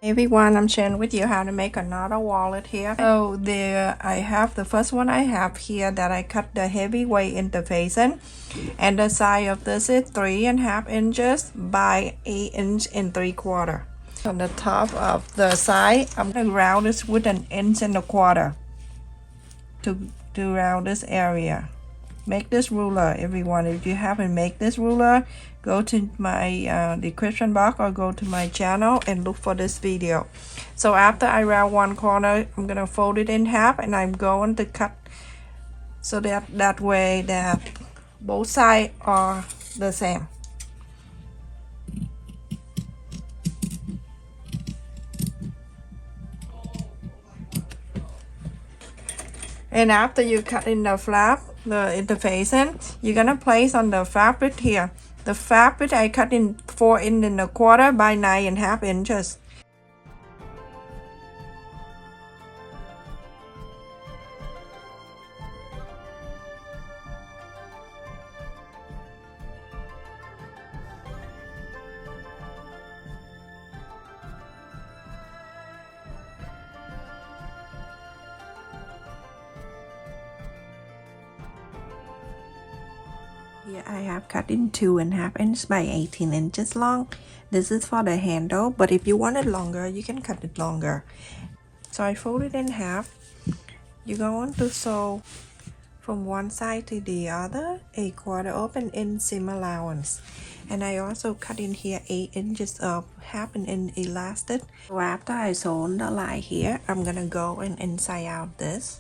Hey everyone, I'm sharing with you how to make another wallet here. So I have the first one I have here that I cut the heavyweight interfacing, and the size of this is 3.5 inches by 8.75 inches. On the top of the side, I'm gonna round this with 1.25 inches to round this area. Make this ruler, everyone. If you haven't made this ruler, go to my description box or go to my channel and look for this video. So after I round one corner, I'm gonna fold it in half, and I'm going to cut so that way that both sides are the same. And after you cut in the flap, the interfacing, you're gonna place on the fabric here. The fabric I cut in 4.25 by 9.5 inches. Here I have cut in 2.5 inches by 18 inches long. This is for the handle, but if you want it longer, you can cut it longer. So I fold it in half. You're going to sew from one side to the other a 1/4 inch seam allowance. And I also cut in here 8 inches of 1/2 inch elastic. So after I sew on the line here, I'm gonna go and inside out this.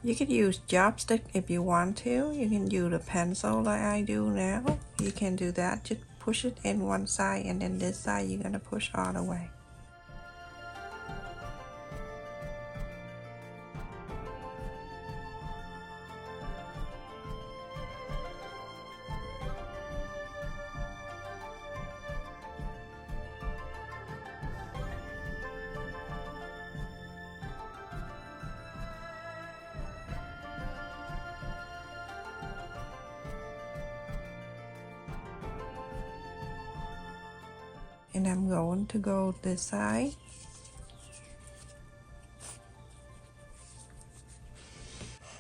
You can use chopstick if you want to. You can use a pencil like I do now. You can do that. Just push it in one side, and then this side you're gonna push all the way. And I'm going to go this side.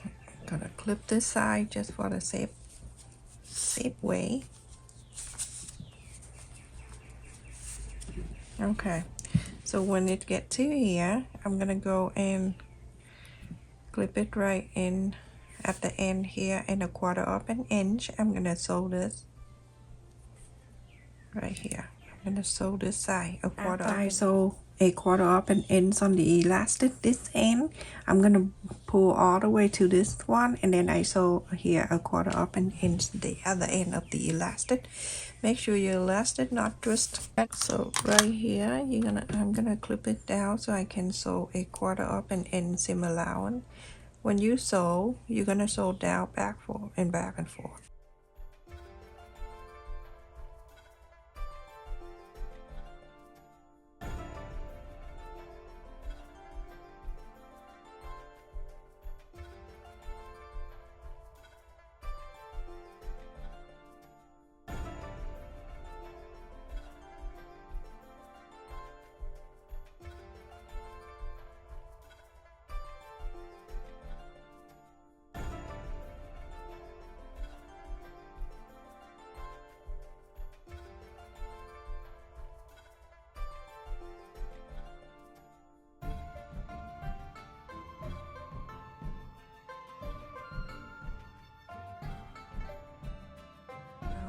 I'm gonna clip this side just for the safe way. Okay, so when it gets to here, I'm gonna go and clip it right in at the end here, and 1/4 inch. I'm gonna sew this right here. I'm gonna sew this side a 1/4. I sew a 1/4 inch on the elastic this end. I'm gonna pull all the way to this one, and then I sew here a 1/4 inch the other end of the elastic. Make sure your elastic not twist. So right here, I'm gonna clip it down so I can sew a 1/4 inch seam allowance. When you sew, you're gonna sew down, back and forth.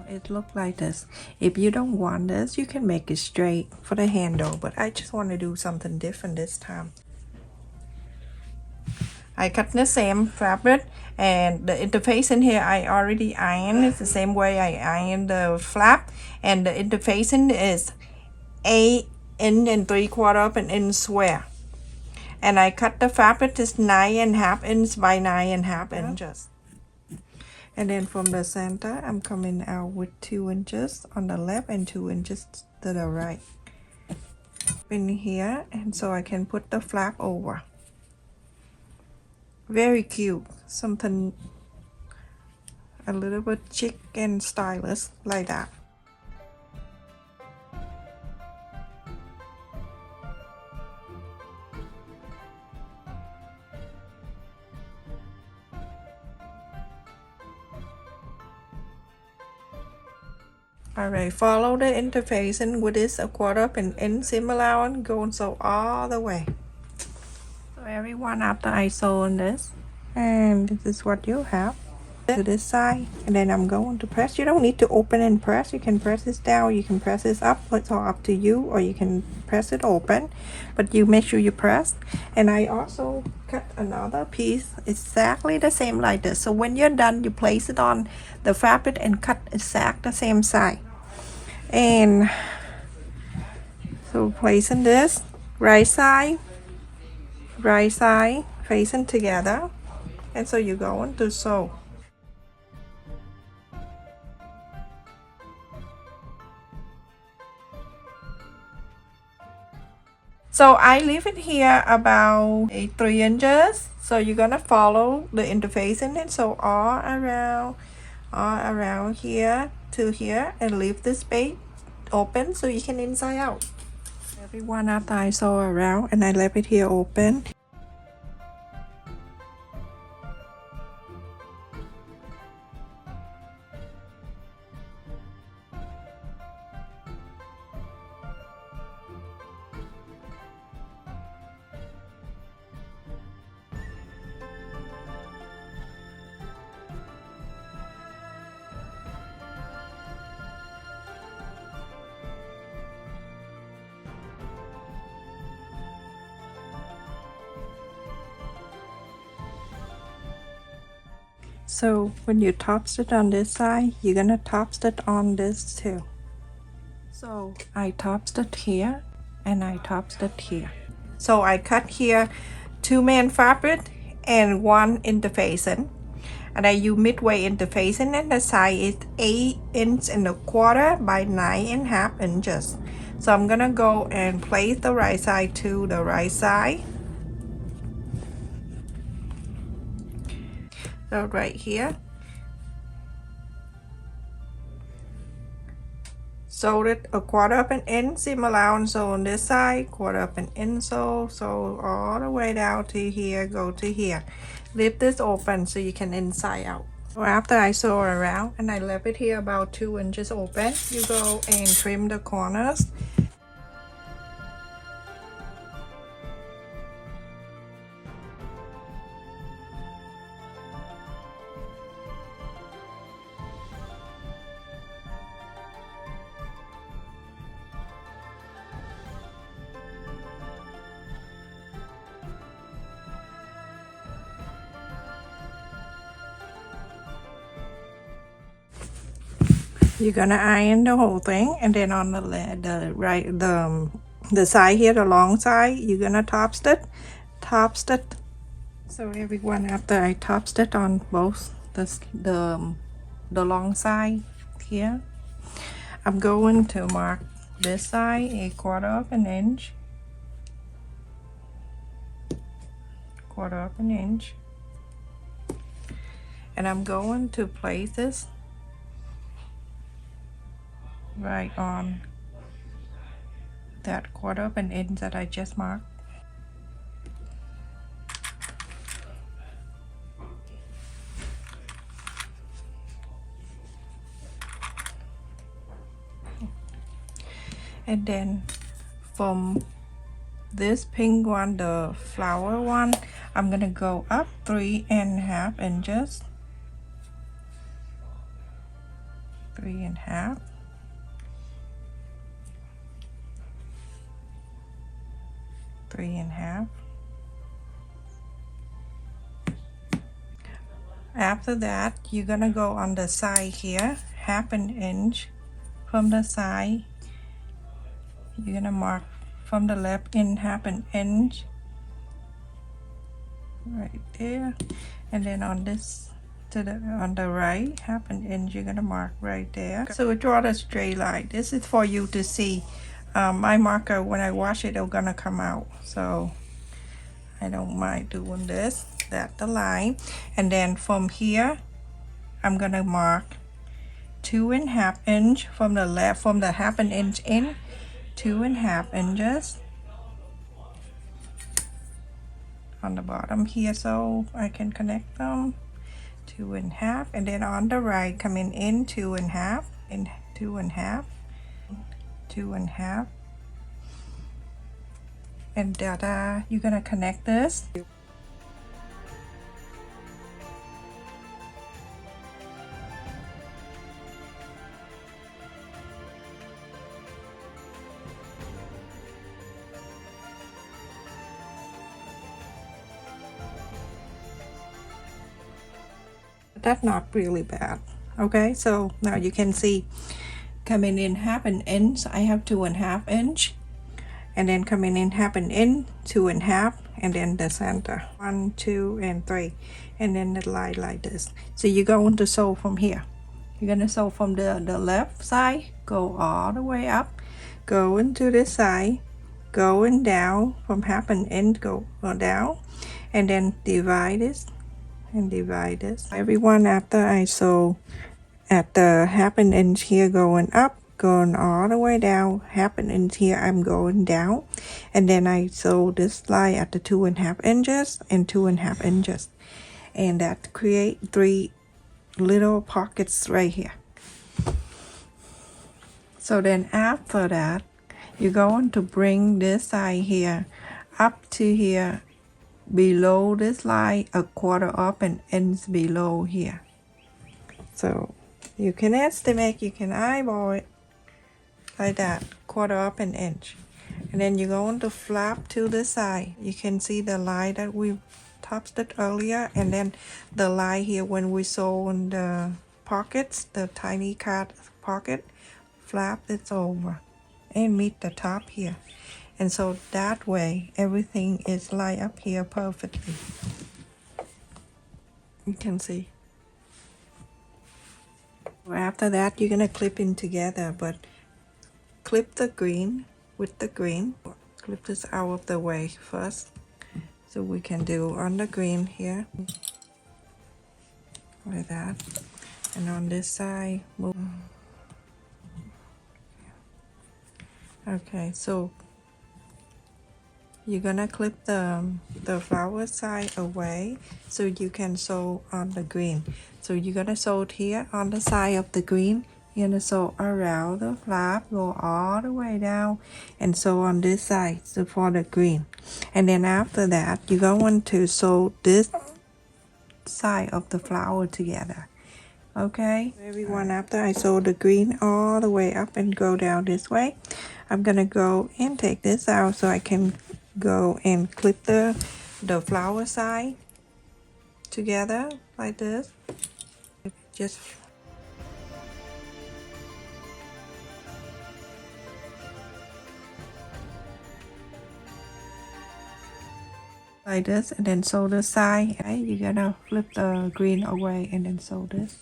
It look like this. If you don't want this, you can make it straight for the handle, but I just want to do something different this time. I cut the same fabric, and the interface in here I already ironed. It's the same way I ironed the flap, and the interfacing is 8.75 inch square. And I cut the fabric to 9.5 inches by 9.5 inches. And then from the center, I'm coming out with 2 inches on the left and 2 inches to the right in here, and so I can put the flap over. Very cute, something a little bit chic and stylish like that. Alright, follow the interfacing with this a quarter up and end seam allowance, going so all the way. So everyone, after I sew on this, and this is what you have to this side, and then I'm going to press. You don't need to open and press. You can press this down, you can press this up, it's all up to you, or you can press it open, but you make sure you press. And I also cut another piece exactly the same like this. So when you're done, you place it on the fabric and cut exact the same side. And so placing this right side facing together, and so you're going to sew. So I leave it here about 3 inches. So you're gonna follow the interfacing and so all around here to here, and leave this space open so you can inside out. Everyone, after I sew around and I left it here open. So when you top stitch on this side, you're gonna top stitch on this too. So I top stitch here and I top stitch here. So I cut here 2 main fabric and 1 interfacing, and I use midway interfacing, and the side is 8 inches and a quarter by 9.5 inches. So I'm gonna go and place the right side to the right side. So right here, sewed it a quarter up an inch seam allowance, so on this side, quarter up an inch, so all the way down to here, go to here. Leave this open so you can inside out. So after I sew around and I left it here about 2 inches open, you go and trim the corners. You're gonna iron the whole thing, and then on the side here, the long side, you're gonna top stitch. So everyone, after I top stitch on both the long side here, I'm going to mark this side a quarter of an inch, and I'm going to place this right on that quarter of an inch that I just marked. And then from this pink one, the flower one, I'm gonna go up 3.5 inches, 3.5. After that, you're gonna go on the side here, 1/2 inch from the side. You're gonna mark from the left in 1/2 inch right there, and then on this on the right 1/2 inch, you're gonna mark right there. So we draw the straight line. This is for you to see. My marker, when I wash it, it's gonna come out, so I don't mind doing this. That's the line. And then from here, I'm gonna mark 2.5 inch from the left, from the 1/2 inch in, 2.5 inches on the bottom here, so I can connect them. 2.5, and then on the right, coming in 2.5 and 2 and a half, 2 and a half, and you're gonna connect this. That's not really bad. Okay, so now you can see coming in half an inch, I have 2 and a half inch, and then coming in half an inch, 2 and a half, and then the center 1, 2, and 3, and then the line like this. So you're going to sew from here. You're gonna sew from the left side, go all the way up, go into this side, going down from half an inch, go down, and then divide this and divide this. Everyone, after I sew at the half an inch here, going up, going all the way down, half an inch here, I'm going down, and then I sew this line at the 2 and a half inches and 2 and a half inches, and that create 3 little pockets right here. So then after that, you're going to bring this side here up to here, below this line, a quarter up and ends below here. So you can estimate, you can eyeball it like that, quarter up an inch, and then you're going to flap to the side. You can see the line that we touched it earlier, and then the line here when we sew in the pockets, the tiny card pocket, flap it over and meet the top here. And so that way everything is lined up here perfectly. You can see. After that, you're gonna clip in together, but clip the green with the green. Clip this out of the way first, so we can do on the green here like that, and on this side move. Okay, so you're gonna clip the flower side away so you can sew on the green. So you're gonna sew it here on the side of the green. You're gonna sew around the flap, go all the way down, and sew on this side so for the green. And then after that, you're going to sew this side of the flower together. Okay, everyone, after I sew the green all the way up and go down this way, I'm gonna go and take this out so I can go and clip the flower side together like this. Just like this, and then sew the side. Okay, you're gonna flip the green away and then sew this.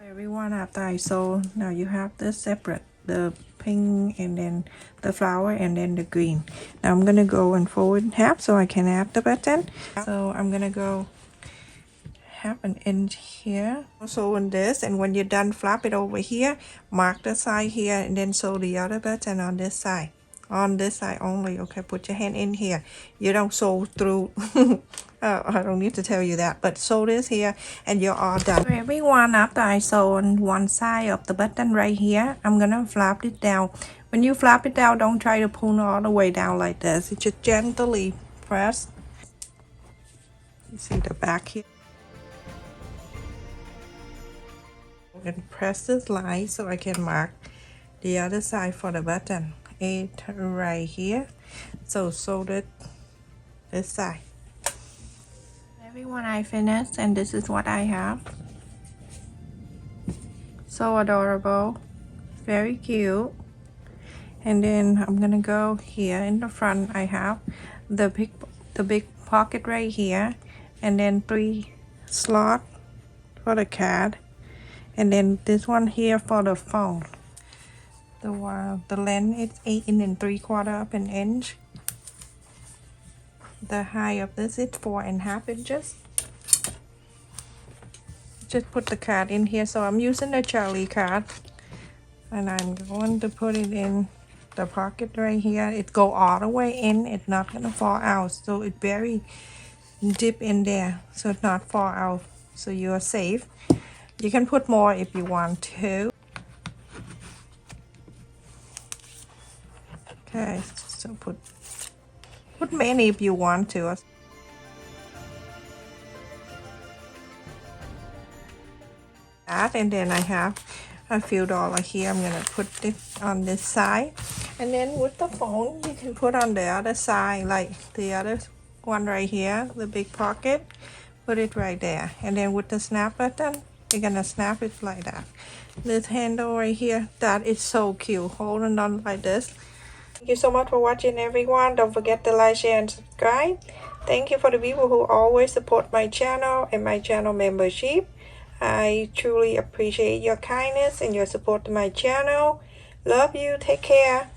Everyone, after I sew, now you have this separate, the pink and then the flower and then the green. Now I'm gonna go and fold in half so I can add the button. So I'm gonna go half an inch here, sew in this, and when you're done, flap it over here, mark the side here, and then sew the other button on this side. On this side only. Okay, put your hand in here. You don't sew through. I don't need to tell you that, but sew this here and you're all done. So everyone, after I sew on one side of the button right here, I'm gonna flap it down. When you flap it down, don't try to pull all the way down like this. You just gently press. You see the back here. And press this line so I can mark the other side for the button. It right here. So sew it this side. Everyone, I finished, and this is what I have. So adorable, very cute. And then I'm gonna go here in the front. I have the big pocket right here, and then 3 slots for the card, and then this one here for the phone. The length is 8 3/4 of an inch. The height of this is 4 1/2 inches. Just put the card in here. So I'm using a Charlie card, and I'm going to put it in the pocket right here. It go all the way in. It's not gonna fall out. So it's very deep in there, so it's not fall out. So you're safe. You can put more if you want to. Okay, so put many if you want to. And then I have a few dollars here. I'm gonna put it on this side, and then with the phone you can put on the other side, like the other one right here, the big pocket. Put it right there, and then with the snap button you're gonna snap it like that. This handle right here, that is so cute, holding on like this. Thank you so much for watching, everyone. Don't forget to like, share, and subscribe. Thank you for the people who always support my channel and my channel membership. I truly appreciate your kindness and your support to my channel. Love you. Take care.